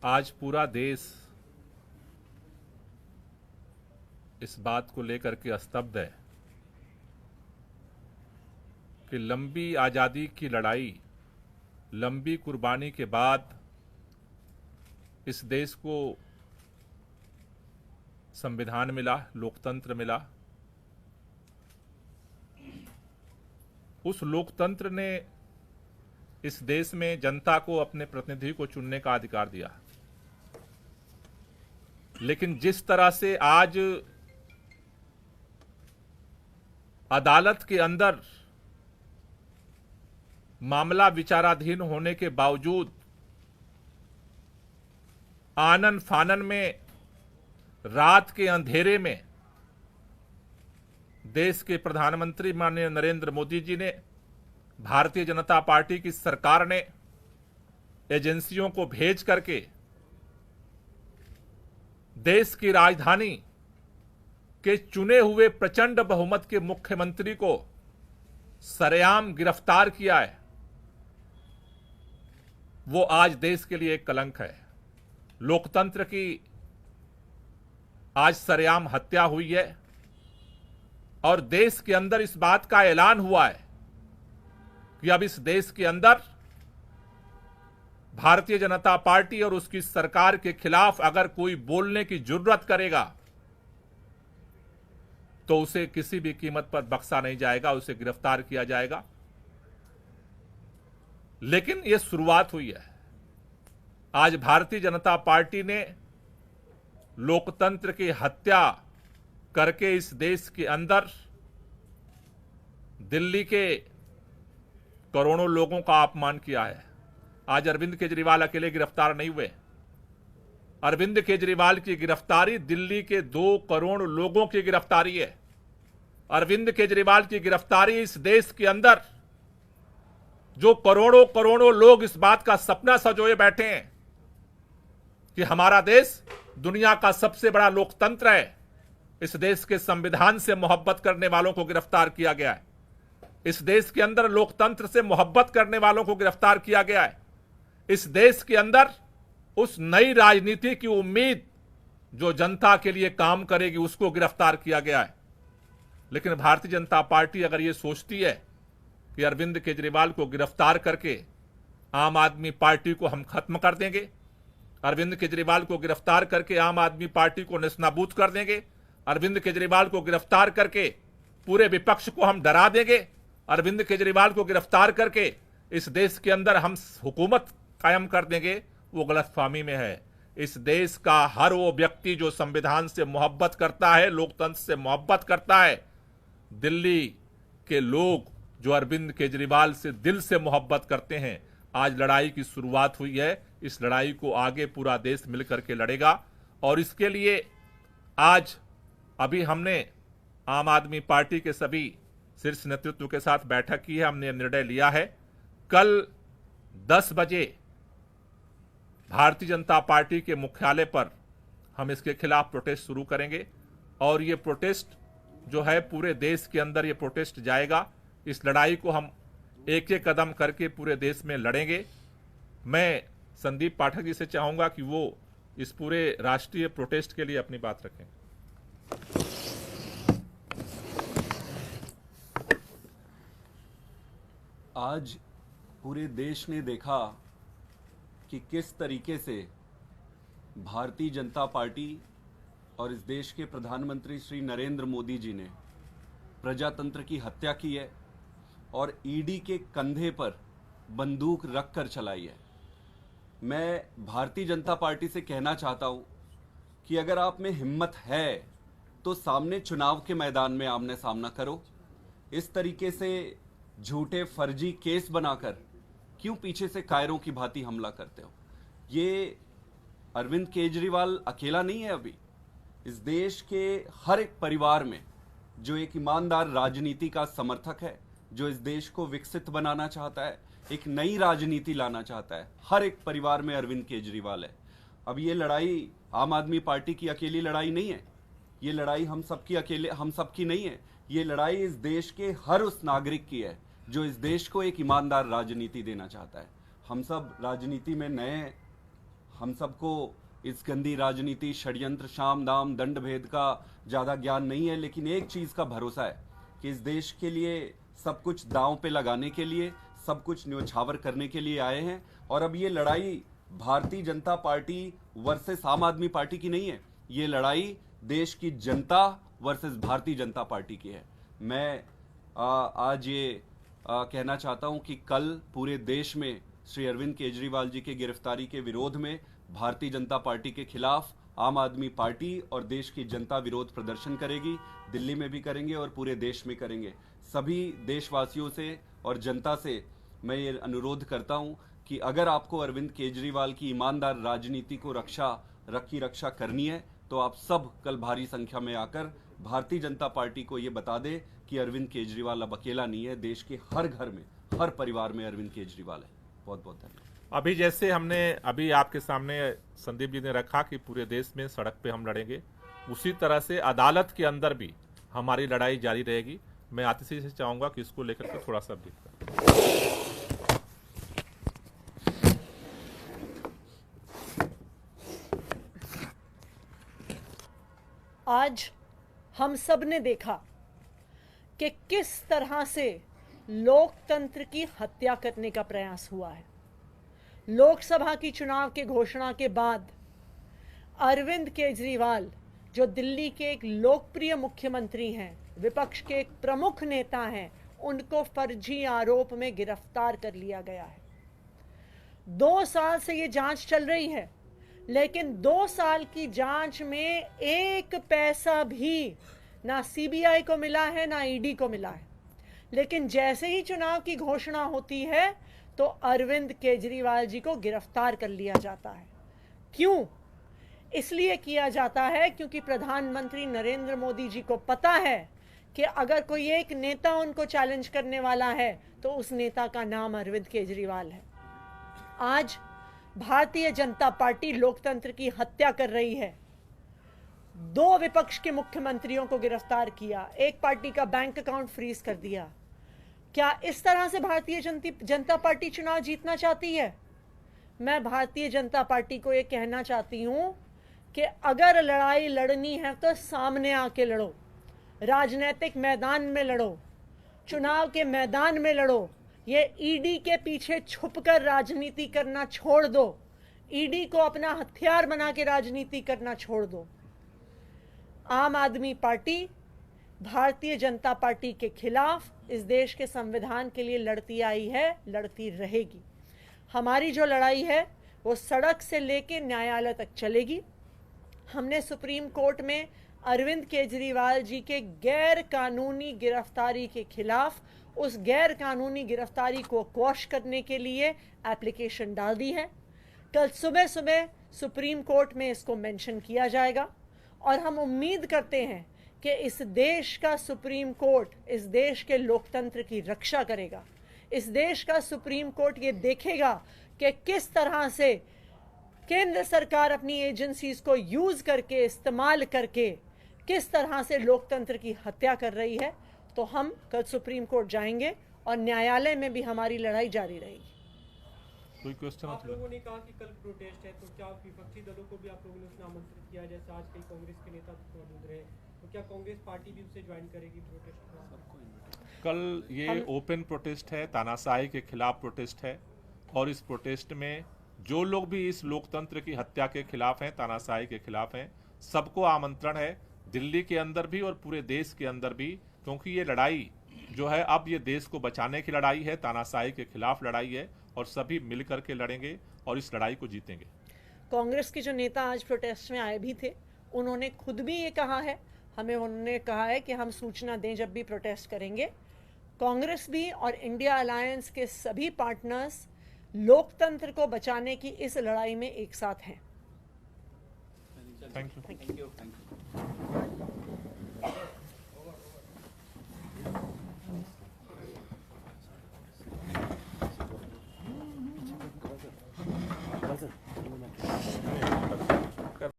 आज पूरा देश इस बात को लेकर के स्तब्ध है कि लंबी आज़ादी की लड़ाई, लंबी कुर्बानी के बाद इस देश को संविधान मिला, लोकतंत्र मिला। उस लोकतंत्र ने इस देश में जनता को अपने प्रतिनिधि को चुनने का अधिकार दिया, लेकिन जिस तरह से आज अदालत के अंदर मामला विचाराधीन होने के बावजूद आनन फानन में रात के अंधेरे में देश के प्रधानमंत्री माननीय नरेंद्र मोदी जी ने, भारतीय जनता पार्टी की सरकार ने एजेंसियों को भेज करके देश की राजधानी के चुने हुए प्रचंड बहुमत के मुख्यमंत्री को सरेआम गिरफ्तार किया है, वो आज देश के लिए एक कलंक है। लोकतंत्र की आज सरेआम हत्या हुई है और देश के अंदर इस बात का ऐलान हुआ है कि अब इस देश के अंदर भारतीय जनता पार्टी और उसकी सरकार के खिलाफ अगर कोई बोलने की जुर्रत करेगा तो उसे किसी भी कीमत पर बख्शा नहीं जाएगा, उसे गिरफ्तार किया जाएगा। लेकिन यह शुरुआत हुई है। आज भारतीय जनता पार्टी ने लोकतंत्र की हत्या करके इस देश के अंदर दिल्ली के करोड़ों लोगों का अपमान किया है। आज अरविंद केजरीवाल अकेले गिरफ्तार नहीं हुए। अरविंद केजरीवाल की गिरफ्तारी दिल्ली के 2 करोड़ लोगों की गिरफ्तारी है। अरविंद केजरीवाल की गिरफ्तारी इस देश के अंदर जो करोड़ों करोड़ों लोग इस बात का सपना सजोए बैठे हैं कि हमारा देश दुनिया का सबसे बड़ा लोकतंत्र है, इस देश के संविधान से मोहब्बत करने वालों को गिरफ्तार किया गया है। इस देश के अंदर लोकतंत्र से मोहब्बत करने वालों को गिरफ्तार किया गया है। इस देश के अंदर उस नई राजनीति की उम्मीद जो जनता के लिए काम करेगी उसको गिरफ्तार किया गया है। लेकिन भारतीय जनता पार्टी अगर ये सोचती है कि अरविंद केजरीवाल को गिरफ्तार करके आम आदमी पार्टी को हम खत्म कर देंगे, अरविंद केजरीवाल को गिरफ्तार करके आम आदमी पार्टी को नेस्तनाबूद कर देंगे, अरविंद केजरीवाल को गिरफ्तार करके पूरे विपक्ष को हम डरा देंगे, अरविंद केजरीवाल को गिरफ्तार करके इस देश के अंदर हम हुकूमत कायम कर देंगे, वो गलतफहमी में है। इस देश का हर वो व्यक्ति जो संविधान से मोहब्बत करता है, लोकतंत्र से मोहब्बत करता है, दिल्ली के लोग जो अरविंद केजरीवाल से दिल से मोहब्बत करते हैं, आज लड़ाई की शुरुआत हुई है। इस लड़ाई को आगे पूरा देश मिलकर के लड़ेगा और इसके लिए आज अभी हमने आम आदमी पार्टी के सभी शीर्ष नेतृत्व के साथ बैठक की है। हमने निर्णय लिया है कल 10 बजे भारतीय जनता पार्टी के मुख्यालय पर हम इसके खिलाफ प्रोटेस्ट शुरू करेंगे और ये प्रोटेस्ट जो है पूरे देश के अंदर ये प्रोटेस्ट जाएगा। इस लड़ाई को हम एक एक कदम करके पूरे देश में लड़ेंगे। मैं संदीप पाठक जी से चाहूंगा कि वो इस पूरे राष्ट्रीय प्रोटेस्ट के लिए अपनी बात रखें। आज पूरे देश ने देखा कि किस तरीके से भारतीय जनता पार्टी और इस देश के प्रधानमंत्री श्री नरेंद्र मोदी जी ने प्रजातंत्र की हत्या की है और ईडी के कंधे पर बंदूक रखकर चलाई है। मैं भारतीय जनता पार्टी से कहना चाहता हूं कि अगर आप में हिम्मत है तो सामने चुनाव के मैदान में आमने सामना करो। इस तरीके से झूठे फर्जी केस बनाकर क्यों पीछे से कायरों की भांति हमला करते हो? ये अरविंद केजरीवाल अकेला नहीं है। अभी इस देश के हर एक परिवार में जो एक ईमानदार राजनीति का समर्थक है, जो इस देश को विकसित बनाना चाहता है, एक नई राजनीति लाना चाहता है, हर एक परिवार में अरविंद केजरीवाल है। अब ये लड़ाई आम आदमी पार्टी की अकेली लड़ाई नहीं है, ये लड़ाई हम सबकी नहीं है। ये लड़ाई इस देश के हर उस नागरिक की है जो इस देश को एक ईमानदार राजनीति देना चाहता है। हम सब राजनीति में नए हैं, हम सबको इस गंदी राजनीति, षड्यंत्र, शाम दाम दंड भेद का ज़्यादा ज्ञान नहीं है, लेकिन एक चीज़ का भरोसा है कि इस देश के लिए सब कुछ दांव पे लगाने के लिए, सब कुछ न्योछावर करने के लिए आए हैं। और अब ये लड़ाई भारतीय जनता पार्टी वर्सेस आम आदमी पार्टी की नहीं है, ये लड़ाई देश की जनता वर्सेस भारतीय जनता पार्टी की है। मैं आज ये कहना चाहता हूं कि कल पूरे देश में श्री अरविंद केजरीवाल जी के गिरफ्तारी के विरोध में भारतीय जनता पार्टी के खिलाफ आम आदमी पार्टी और देश की जनता विरोध प्रदर्शन करेगी। दिल्ली में भी करेंगे और पूरे देश में करेंगे। सभी देशवासियों से और जनता से मैं ये अनुरोध करता हूं कि अगर आपको अरविंद केजरीवाल की ईमानदार राजनीति को रक्षा करनी है तो आप सब कल भारी संख्या में आकर भारतीय जनता पार्टी को ये बता दे कि अरविंद केजरीवाल अब अकेला नहीं है। देश के हर घर में, हर परिवार में अरविंद केजरीवाल है। बहुत बहुत धन्यवाद। अभी जैसे हमने अभी आपके सामने संदीप जी ने रखा कि पूरे देश में सड़क पे हम लड़ेंगे, उसी तरह से अदालत के अंदर भी हमारी लड़ाई जारी रहेगी। मैं आतिशी से चाहूंगा कि इसको लेकर के थोड़ा सा ब्रीफ करें। आज हम सब ने देखा कि किस तरह से लोकतंत्र की हत्या करने का प्रयास हुआ है। लोकसभा की चुनाव के घोषणा के बाद अरविंद केजरीवाल, जो दिल्ली के एक लोकप्रिय मुख्यमंत्री हैं, विपक्ष के एक प्रमुख नेता हैं, उनको फर्जी आरोप में गिरफ्तार कर लिया गया है। 2 साल से ये जांच चल रही है, लेकिन 2 साल की जांच में एक पैसा भी ना सीबीआई को मिला है ना ईडी को मिला है। लेकिन जैसे ही चुनाव की घोषणा होती है तो अरविंद केजरीवाल जी को गिरफ्तार कर लिया जाता है। क्यों? इसलिए किया जाता है क्योंकि प्रधानमंत्री नरेंद्र मोदी जी को पता है कि अगर कोई एक नेता उनको चैलेंज करने वाला है तो उस नेता का नाम अरविंद केजरीवाल है। आज भारतीय जनता पार्टी लोकतंत्र की हत्या कर रही है। 2 विपक्ष के मुख्यमंत्रियों को गिरफ्तार किया, एक पार्टी का बैंक अकाउंट फ्रीज कर दिया। क्या इस तरह से भारतीय जनता पार्टी चुनाव जीतना चाहती है? मैं भारतीय जनता पार्टी को यह कहना चाहती हूं कि अगर लड़ाई लड़नी है तो सामने आके लड़ो, राजनीतिक मैदान में लड़ो, चुनाव के मैदान में लड़ो। ये ईडी के पीछे छुपकर राजनीति करना छोड़ दो, ईडी को अपना हथियार बना के राजनीति करना छोड़ दो। आम आदमी पार्टी भारतीय जनता पार्टी के खिलाफ इस देश के संविधान के लिए लड़ती आई है, लड़ती रहेगी। हमारी जो लड़ाई है वो सड़क से लेके न्यायालय तक चलेगी। हमने सुप्रीम कोर्ट में अरविंद केजरीवाल जी के गैर कानूनी गिरफ्तारी के खिलाफ उस गैर कानूनी गिरफ्तारी को क्वॉश करने के लिए एप्लीकेशन डाल दी है। कल सुबह सुबह सुप्रीम कोर्ट में इसको मेंशन किया जाएगा और हम उम्मीद करते हैं कि इस देश का सुप्रीम कोर्ट इस देश के लोकतंत्र की रक्षा करेगा। इस देश का सुप्रीम कोर्ट ये देखेगा कि किस तरह से केंद्र सरकार अपनी एजेंसीज को यूज करके, इस्तेमाल करके किस तरह से लोकतंत्र की हत्या कर रही है। तो हम कल सुप्रीम कोर्ट जाएंगे और न्यायालय में भी हमारी लड़ाई जारी रहेगी। कोई क्वेश्चन? आप लोगों ने कहा कि कल प्रोटेस्ट है, तो क्या विपक्षी दलों को भी आप लोगों ने उसमें आमंत्रित किया? जैसे आज कई कांग्रेस के नेता मौजूद रहे, तो क्या कांग्रेस पार्टी भी उसे ज्वाइन करेगी प्रोटेस्ट में? कल ये ओपन प्रोटेस्ट है, तानाशाही के खिलाफ प्रोटेस्ट है, और इस प्रोटेस्ट में जो लोग भी इस लोकतंत्र की हत्या के खिलाफ हैं, तानाशाही के खिलाफ हैं, सबको आमंत्रण है, दिल्ली के अंदर भी और पूरे देश के अंदर भी, क्योंकि ये लड़ाई जो है अब ये देश को बचाने की लड़ाई है, तानाशाही के खिलाफ लड़ाई है, और सभी मिलकर के लड़ेंगे और इस लड़ाई को जीतेंगे। कांग्रेस के जो नेता आज प्रोटेस्ट में आए भी थे, उन्होंने खुद भी ये कहा है, हमें उन्होंने कहा है कि हम सूचना दें जब भी प्रोटेस्ट करेंगे। कांग्रेस भी और इंडिया अलायंस के सभी पार्टनर्स लोकतंत्र को बचाने की इस लड़ाई में एक साथ हैं। Thank you.